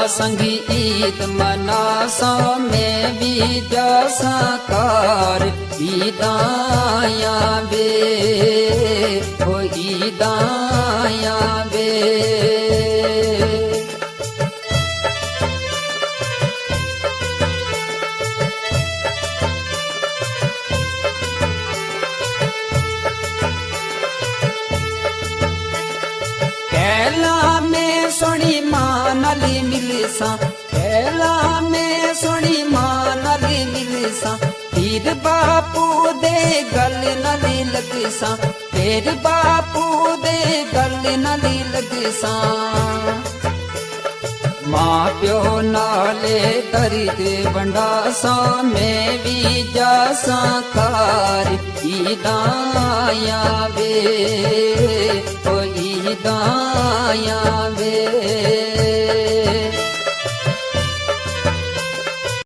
संगीत मनासा में भी जसा कार ईदाया बे हो ईदाया बे। कैला में सोनी मानली मिलसा कैला में सोनी मानली मिलसा फिर बापू दे गल नली लगसा फिर बापू दे गल नली लगसा। माँ प्यो नाले दर्द बंडासा में भी जासा कार ईदाया बे ओ ईदाया बे।